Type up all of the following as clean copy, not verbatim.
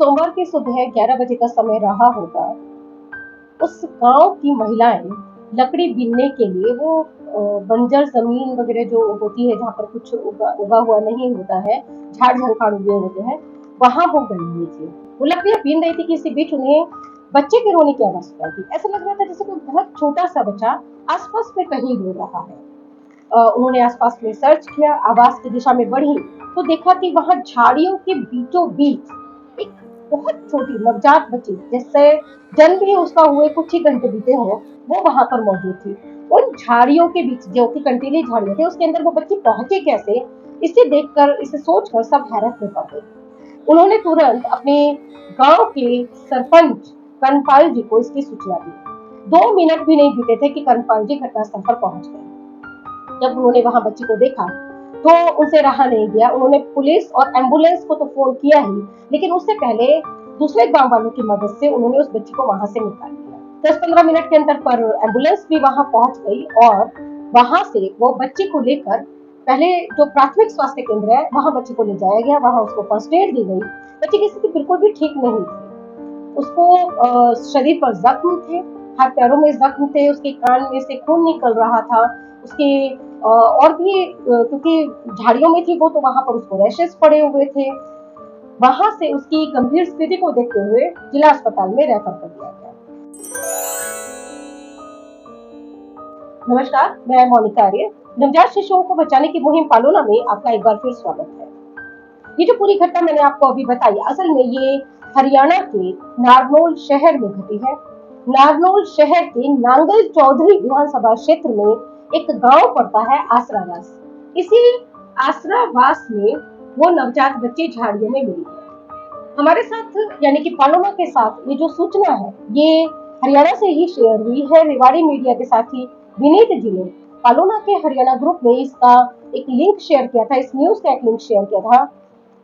सोमवार की सुबह 11 बजे का समय रहा होगा। उस गांव की महिलाएं लकड़ी बीनने के लिए वो बंजर जमीन वगैरह जो होती है जहाँ पर कुछ उगा हुआ नहीं होता है, झाड़ झंखाड़ उगे होते हैं, वहां वो गई हुई थी। वो लकड़ियां बीन रही थी कि इसी बीच उन्हें बच्चे के रोने की आवाज सुनाई थी। ऐसा लग रहा था जैसे कोई बहुत छोटा सा बच्चा आसपास में कहीं रो रहा है। उन्होंने आसपास में सर्च किया, आवाज की दिशा में बढ़ी तो देखा कि वहां झाड़ियों के बीचों बीच एक बहुत छोटी नवजात बच्ची, जिससे जन्म भी उसका हुए कुछ ही घंटे बीते हों, वो वहां पर मौजूद थी। उन झाड़ियों के बीच जो कि कंटीली झाड़ियां थी, उसके अंदर वो बच्ची पहुंची कैसे, इसे देखकर, इसे सोचकर सब हैरत में पड़ गए। उन्होंने तुरंत अपने गांव के सरपंच कर्णपाल जी को इसकी सूचना दी। 2 मिनट भी नहीं बीते थे कि कर्णपाल जी घटनास्थल पर पहुंच गए। जब उन्होंने वहां बच्ची को देखा तो उनसे रहा नहीं गया। उन्होंने पुलिस और एम्बुलेंस को तो फोन किया ही, लेकिन उससे पहले दूसरे गांव वालों की मदद से उन्होंने उस बच्ची को वहां से निकाल लिया। 10-15 मिनट के अंतर पर एम्बुलेंस भी वहां पहुंच गई और वहां से वो बच्ची को लेकर पहले जो प्राथमिक स्वास्थ्य केंद्र है वहां बच्ची को ले जाया गया। वहां उसको फर्स्ट एड दी गई। बच्ची की स्थिति बिल्कुल भी ठीक नहीं थी। उसको शरीर पर जख्म थे, हाथ पैरों में जख्म थे, उसके कान में से खून निकल रहा था। उसके और भी क्योंकि झाड़ियों में थी वो, तो वहां पर उसको रैशेस पड़े हुए थे। वहां से उसकी गंभीर स्थिति को देखते हुए जिला अस्पताल में रेफर कर दिया गया। नमस्कार, मैं मोनिका आर्य। नवजात शिशुओं को बचाने की मुहिम पालोना में आपका एक बार फिर स्वागत है। ये जो पूरी घटना मैंने आपको अभी बताई, असल में ये हरियाणा के नारनौल शहर में घटी है। नारनौल शहर के नांगल चौधरी विधानसभा क्षेत्र में एक गांव पड़ता है आसरावास। इसी आसरावास में वो नवजात बच्ची झाड़ियों में मिली है। हमारे साथ यानी कि पालोमा के साथ ये जो सूचना है ये हरियाणा से ही शेयर हुई है। रेवाड़ी मीडिया के साथी विनीत जी ने पालोमा के हरियाणा ग्रुप में इसका एक लिंक शेयर किया था, इस न्यूज का एक लिंक शेयर किया था।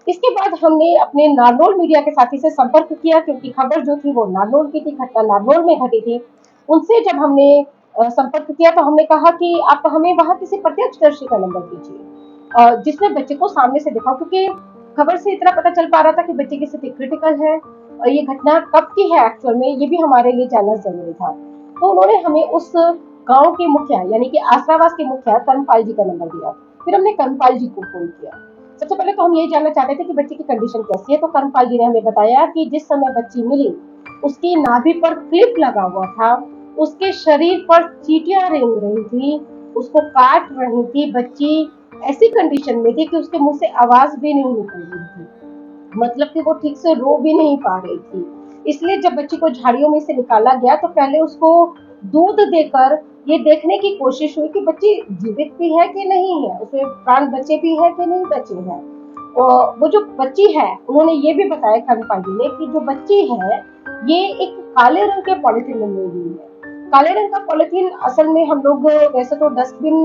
इसके बाद हमने अपने नारनौल मीडिया के साथी से संपर्क किया, क्योंकि खबर जो थी वो नारनौल की थी, घटना नारनौल में घटी थी। उनसे जब हमने संपर्क किया तो हमने कहा कि आप हमें वहां किसी प्रत्यक्षदर्शी का नंबर दीजिए जिसने बच्चे को सामने से देखा, क्योंकि खबर से इतना पता चल पा रहा था कि बच्चे की स्थिति क्रिटिकल है और ये घटना कब की है एक्चुअल में, ये भी हमारे लिए जानना जरूरी था। तो उन्होंने हमें उस गांव के मुखिया यानी कि आसरावास के मुखिया कर्णपाल जी का नंबर दिया। फिर हमने कर्णपाल जी को फोन किया। सबसे पहले तो हम यही जानना चाहते थे कि बच्चे की कंडीशन कैसी है। तो कर्णपाल जी ने हमें बताया कि जिस समय बच्ची मिली उसकी नाभि पर क्लिप लगा हुआ था, उसके शरीर पर चींटियां रेंग रही थी, उसको काट रही थी। बच्ची ऐसी कंडीशन में थी कि उसके मुंह से आवाज भी नहीं निकल रही थी, मतलब कि वो ठीक से रो भी नहीं पा रही थी। इसलिए जब बच्ची को झाड़ियों में से निकाला गया तो पहले उसको दूध देकर ये देखने की कोशिश हुई कि बच्ची जीवित भी है कि नहीं है, उसमें प्राण बचे भी है कि नहीं बचे हैं। और वो जो बच्ची है, उन्होंने ये भी बताया कर्णपाल जी ने कि जो बच्ची है ये एक काले रंग के पॉलिथीन में मिली हुई है। काले रंग का पॉलिथीन असल में हम लोग वैसे तो डस्टबिन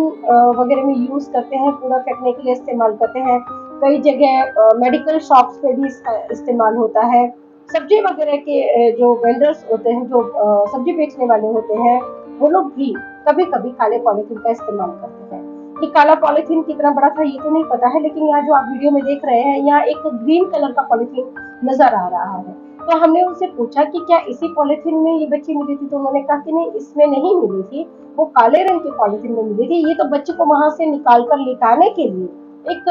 वगैरह में यूज करते हैं, कूड़ा फेंकने के लिए इस्तेमाल करते हैं। कई जगह मेडिकल शॉप्स पे भी इसका इस्तेमाल होता है। सब्जी वगैरह के जो वेंडर्स होते हैं, जो सब्जी बेचने वाले होते हैं, वो लोग भी कभी कभी काले पॉलिथीन का इस्तेमाल करते हैं। कि काला पॉलिथीन कितना बड़ा था ये तो नहीं पता है, लेकिन यहाँ जो आप वीडियो में देख रहे हैं, यहाँ एक ग्रीन कलर का पॉलिथीन नजर आ रहा है। तो हमने उनसे पूछा कि क्या इसी पॉलिथीन में ये बच्ची मिली थी, तो उन्होंने कहा कि नहीं, इसमें नहीं मिली थी, वो काले रंग के पॉलिथीन में मिली थी। ये तो बच्ची को वहां से निकाल कर लिटाने के लिए एक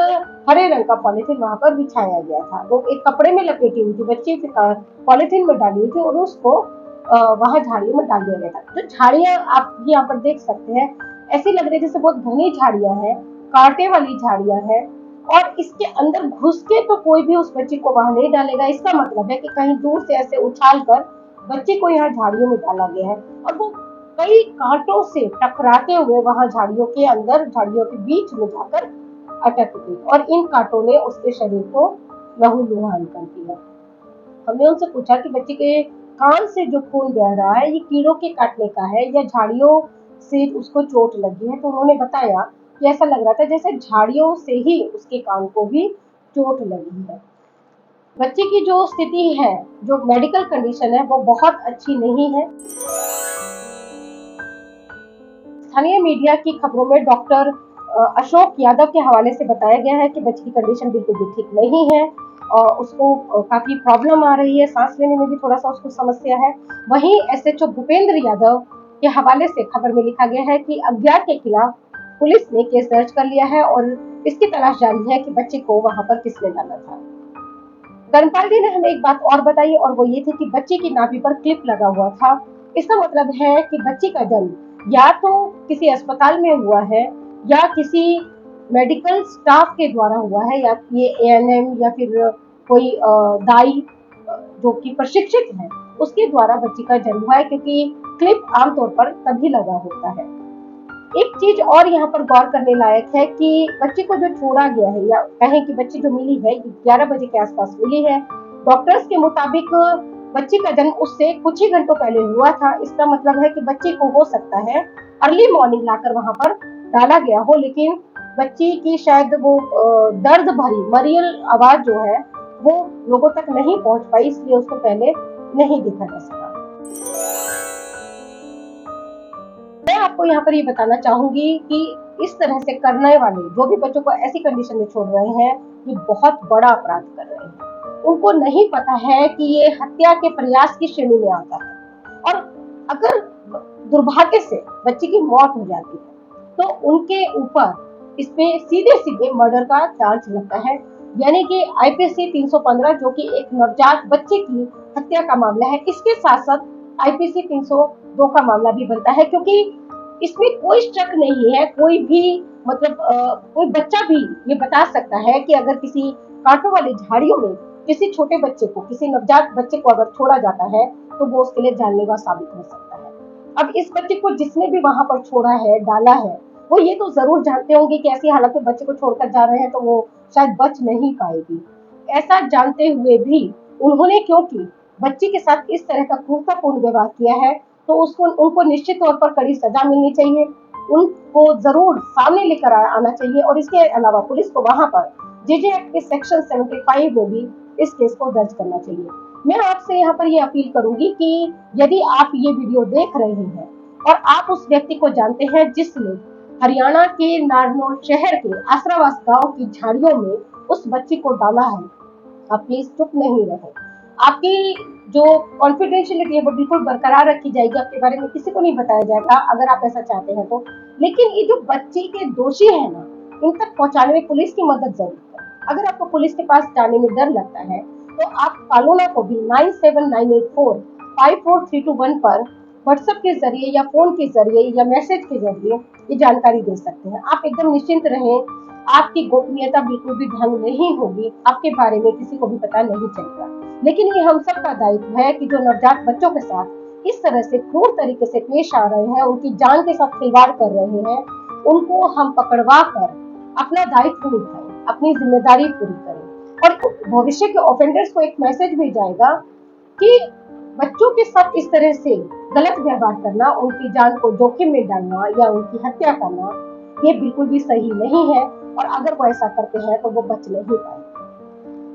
हरे रंग का पॉलिथीन वहां पर बिछाया गया था। वो एक कपड़े में लपेटी हुई थी, बच्ची पॉलिथीन में डाली हुई थी और उसको वहां झाड़ियों में डाल दिया गया था। जो झाड़ियां आप यहाँ पर देख सकते हैं, ऐसी लग रही है जैसे बहुत घनी झाड़ियां हैं, कांटे वाली झाड़ियां हैं, और इसके अंदर घुस के तो कोई भी उस बच्ची को वहां नहीं डालेगा। इसका मतलब है कि कहीं दूर से ऐसे उछाल कर बच्ची को यहाँ झाड़ियों में डाला गया है और वो कई कांटों से टकराते हुए वहां झाड़ियों के अंदर, झाड़ियों के बीच में जाकर अटक गई और इन कांटों ने उसके शरीर को लहूलुहान कर दिया। हमने उनसे पूछा कि बच्ची के कान से जो खून बह रहा है ये कीड़ों के काटने का है या झाड़ियों से उसको चोट लगी है। तो उन्होंने बताया कि ऐसा लग रहा था जैसे झाड़ियों से ही उसके कान को भी चोट लगी है। बच्ची की जो स्थिति है, जो मेडिकल कंडीशन है, वो बहुत अच्छी नहीं है। स्थानीय मीडिया की खबरों में डॉक्टर अशोक यादव के हवाले से बताया गया है कि बच्ची की कंडीशन बिल्कुल भी ठीक नहीं है उसको काफी प्रॉब्लम आ रही है, सांस लेने में भी थोड़ा सा उसको समस्या है। वहीं एसएचओ भूपेंद्र यादव के हवाले से खबर में लिखा गया है कि अज्ञात के खिलाफ पुलिस ने केस दर्ज कर लिया है और इसकी तलाश जारी है कि बच्चे को वहां पर किसने डाला था। धर्मपाल जी ने हमें एक बात और बताई और वो ये थी कि बच्चे की नाभि पर क्लिप लगा हुआ था। इसका मतलब है कि बच्ची का जन्म या तो किसी अस्पताल में हुआ है या किसी मेडिकल स्टाफ के द्वारा हुआ है, या ये एएनएम या फिर कोई दाई जो कि प्रशिक्षित है उसके द्वारा बच्ची का जन्म हुआ है, क्योंकि क्लिप आमतौर पर तभी लगा होता है। एक चीज और यहाँ पर गौर करने लायक है कि बच्ची को जो छोड़ा गया है, या कहें कि बच्ची जो मिली है 11 बजे के आसपास मिली है। डॉक्टर्स के मुताबिक बच्ची का जन्म उससे कुछ ही घंटों पहले हुआ था। इसका मतलब है कि बच्ची को हो सकता है अर्ली मॉर्निंग लाकर वहां पर डाला गया हो, लेकिन बच्ची की शायद वो दर्द भरी मरियल आवाज जो है वो लोगों तक नहीं पहुंच पाई, इसलिए उसको पहले नहीं देखा जा सका। मैं आपको यहाँ पर ये बताना चाहूंगी कि इस तरह से करने वाले जो भी बच्चों को ऐसी कंडीशन में छोड़ रहे हैं, ये बहुत बड़ा अपराध कर रहे हैं। उनको नहीं पता है कि ये हत्या के प्रयास की श्रेणी में आता है, और अगर दुर्भाग्य से बच्ची की मौत हो जाती है तो उनके ऊपर इसमें सीधे सीधे मर्डर का चार्ज लगता है, यानी कि आईपीसी 315 जो कि एक नवजात बच्चे की हत्या का मामला है, इसके साथ साथ आईपीसी 302 का मामला भी बनता है, क्योंकि इसमें कोई शक नहीं है। कोई भी मतलब कोई बच्चा भी ये बता सकता है कि अगर किसी कांटों वाली झाड़ियों में किसी छोटे बच्चे को, किसी नवजात बच्चे को अगर छोड़ा जाता है तो वो उसके लिए जानलेवा साबित हो सकता है। अब इस बच्चे को जिसने भी वहां पर छोड़ा है, डाला है, वो ये तो जरूर जानते होंगे कि ऐसी हालत में बच्चे को छोड़कर जा रहे हैं तो वो शायद बच नहीं पाएगी। ऐसा जानते हुए भी उन्होंने, क्योंकि बच्ची के साथ इस तरह का क्रूरतापूर्ण व्यवहार किया है, तो उसको उनको निश्चित तौर पर कड़ी सजा मिलनी चाहिए। उनको जरूर सामने लेकर आना चाहिए, और इसके अलावा पुलिस को वहां पर जेजे एक्ट के सेक्शन 75 में भी इस केस को दर्ज करना चाहिए। मैं आपसे यहाँ पर ये अपील करूंगी कि यदि आप ये वीडियो देख रहे हैं और आप उस व्यक्ति को जानते हैं जिसने हरियाणा के नारनौल शहर के आसरावास गांव की झाड़ियों में उस बच्ची को डाला है, आप प्लीज चुप नहीं रहे। आपकी जो कॉन्फिडेंशियलिटी है वो बिल्कुल बरकरार रखी जाएगी, आपके बारे में किसी को नहीं बताया जाएगा अगर आप ऐसा चाहते हैं तो। लेकिन ये जो बच्ची के दोषी है ना, इन तक पहुंचाने में पुलिस की मदद जरूर करें। अगर आपको पुलिस के पास जाने में डर लगता है तो आप पालोना को भी 9798454321 पर व्हाट्सएप के जरिए या फोन के जरिए या मैसेज के जरिए ये जानकारी दे सकते हैं। आप एकदम निश्चिंत रहें, आपकी गोपनीयता बिल्कुल भी भंग नहीं होगी, आपके बारे में किसी को भी पता नहीं चलेगा। लेकिन ये हम सबका दायित्व है कि जो नवजात बच्चों के साथ इस तरह से क्रूर तरीके से पेश आ रहे हैं, उनकी जान के साथ खिलवाड़ कर रहे हैं, उनको हम पकड़वा कर अपना दायित्व निभाएं, अपनी जिम्मेदारी पूरी करें। और भविष्य के ऑफेंडर्स को एक मैसेज भी जाएगा कि बच्चों के साथ इस तरह से गलत व्यवहार करना, उनकी जान को जोखिम में डालना या उनकी हत्या करना, ये बिल्कुल भी सही नहीं है, और अगर वो ऐसा करते हैं तो वो बच नहीं पाएंगे।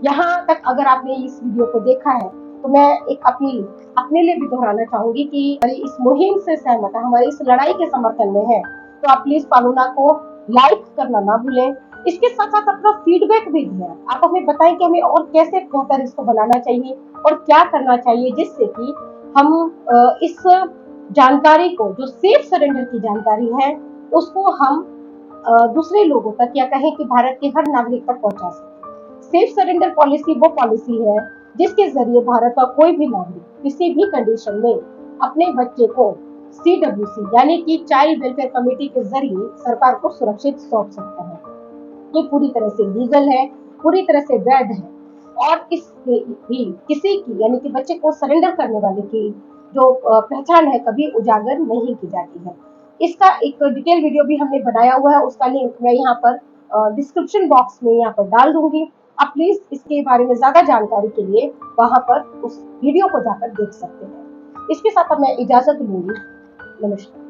यहाँ तक अगर आपने इस वीडियो को देखा है तो मैं एक अपील अपने लिए भी दोहराना चाहूंगी कि हमारी इस मुहिम से सहमत है, हमारी इस लड़ाई के समर्थन में है, तो आप प्लीज पालूना को लाइक करना ना भूलें। इसके साथ साथ अपना फीडबैक भी दें, आप हमें बताएं कि हमें और कैसे बेहतर इसको बनाना चाहिए और क्या करना चाहिए, जिससे कि हम इस जानकारी को, जो सेफ सरेंडर की जानकारी है, उसको हम दूसरे लोगों तक, या कहें कि भारत के हर नागरिक तक पहुंचा सकें। सेफ सरेंडर पॉलिसी वो पॉलिसी है जिसके जरिए भारत का कोई भी नागरिक किसी भी कंडीशन में अपने बच्चे को CWC यानी कि चाइल्ड वेलफेयर कमेटी के जरिए सरकार को सुरक्षित सौंप सकता है। ये पूरी तरह से लीगल है, पूरी तरह से वैध है, और इससे भी किसी की, यानी कि बच्चे को सरेंडर करने वाले की जो पहचान है कभी उजागर नहीं की जाती है। इसका एक डिटेल वीडियो भी हमने बनाया हुआ है, उसका लिंक मैं यहाँ पर डिस्क्रिप्शन बॉक्स में यहाँ पर डाल दूंगी। आप प्लीज इसके बारे में ज्यादा जानकारी के लिए वहां पर उस वीडियो को जाकर देख सकते हैं। इसके साथ अब मैं इजाजत लूंगी। नमस्कार।